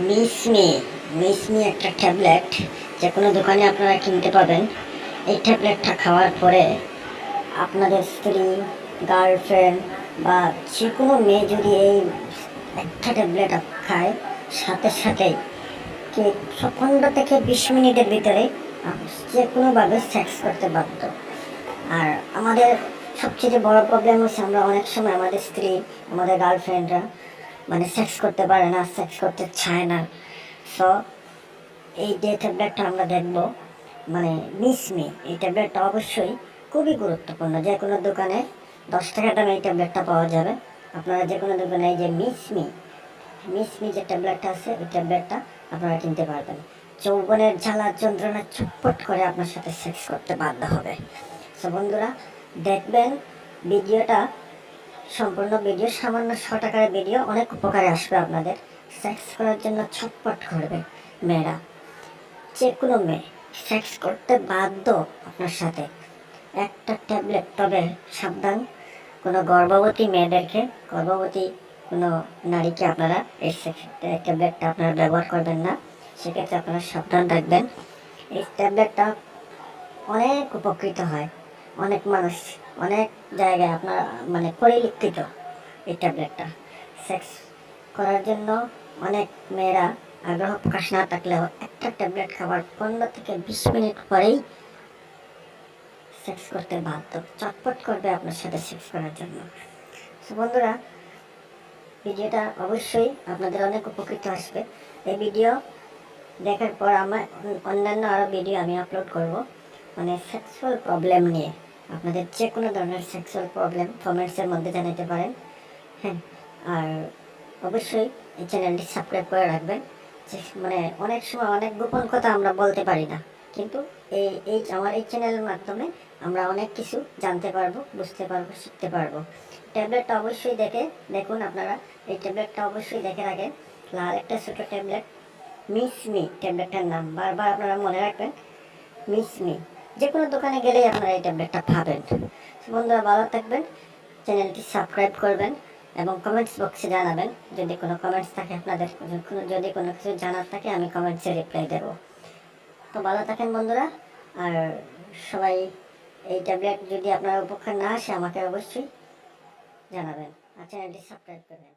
মিসমি মিসমি একটা ট্যাবলেট যে কোনো দোকানে আপনারা কিনতে পাবেন। এই ট্যাবলেটটা খাওয়ার পরে আপনাদের স্ত্রী, গার্লফ্রেন্ড বা যে কোনো মেয়ে যদি এই একটা ট্যাবলেট খায়, সাথে সাথেই কি 15 থেকে 20 মিনিটের ভিতরে যে কোনোভাবে সেক্স করতে বাধ্য। আর আমাদের সবচেয়ে বড় প্রবলেম হচ্ছে আমরা অনেক সময় আমাদের স্ত্রী, আমাদের গার্লফ্রেন্ডরা মানে সেক্স করতে পারে না, সেক্স করতে চায় না। সো এই যে ট্যাবলেটটা আমরা দেখব, মানে মিসমি, এই ট্যাবলেটটা অবশ্যই খুবই গুরুত্বপূর্ণ। যে কোনো দোকানে 10 টাকা দামে এই ট্যাবলেটটা পাওয়া যাবে। আপনারা যে কোনো দোকানে এই যে মিসমি মিসমি যে ট্যাবলেটটা আছে, ওই ট্যাবলেটটা আপনারা কিনতে পারবেন। যৌবনের জ্বালা যন্ত্রণা চটপট করে আপনার সাথে সেক্স করতে বাধ্য হবে। সো বন্ধুরা, দেখবেন ভিডিওটা, সম্পূর্ণ ভিডিও, সামান্য 100 টাকার ভিডিও, অনেক উপকারে আসবে আপনাদের। সেক্স করার জন্য ছটপট করবে মেয়েরা, যে কোনো মেয়ে সেক্স করতে বাধ্য আপনার সাথে। একটা ট্যাবলেট, তবে সাবধান, কোনো গর্ভবতী মেয়েদেরকে, গর্ভবতী কোনো নারীকে আপনারা এই ট্যাবলেটটা আপনারা ব্যবহার করবেন না। সেক্ষেত্রে আপনারা সাবধান থাকবেন। এই ট্যাবলেটটা অনেক উপকৃত হয়, অনেক মানুষ অনেক জায়গায় আপনার মানে পরিলক্ষিত। এই ট্যাবলেটটা সেক্স করার জন্য অনেক মেয়েরা আগ্রহ প্রকাশ না থাকলেও একটা ট্যাবলেট খাবার 15 থেকে 20 মিনিট পরেই সেক্স করতে বাধ্য, চটপট করবে আপনার সাথে সেক্স করার জন্য। তো বন্ধুরা, ভিডিওটা অবশ্যই আপনাদের অনেক উপকৃত আসবে। এই ভিডিও দেখার পর আমার অন্যান্য আরও ভিডিও আমি আপলোড করব, মানে সেক্সুয়াল প্রবলেম নিয়ে। আপনাদের যে কোনো ধরনের সেক্সুয়াল প্রবলেম কমেন্টসের মধ্যে জানাতে পারেন। হ্যাঁ, আর অবশ্যই এই চ্যানেলটি সাবস্ক্রাইব করে রাখবেন। যে মানে অনেক সময় অনেক গোপন কথা আমরা বলতে পারি না, কিন্তু এই আমার এই চ্যানেলের মাধ্যমে আমরা অনেক কিছু জানতে পারবো, বুঝতে পারবো, শিখতে পারবো। ট্যাবলেটটা অবশ্যই দেখুন আপনারা, এই ট্যাবলেটটা অবশ্যই দেখে রাখেন। লাল একটা ছোটো ট্যাবলেট, মিসমি ট্যাবলেটটার নাম, বারবার আপনারা মনে রাখবেন, মিসমি। যে কোনো দোকানে গেলেই আপনারা এই ট্যাবলেটটা পাবেন। বন্ধুরা, ভালো থাকবেন, চ্যানেলটি সাবস্ক্রাইব করবেন এবং কমেন্টস বক্সে জানাবেন যদি কোনো কমেন্টস থাকে আপনাদের, যদি কোনো কিছু জানার থাকে আমি কমেন্টসে রিপ্লাই দেবো। তো ভালো থাকেন বন্ধুরা। আর সবাই, এই ট্যাবলেট যদি আপনার উপকার না আসে আমাকে অবশ্যই জানাবেন আর চ্যানেলটি সাবস্ক্রাইব করবেন।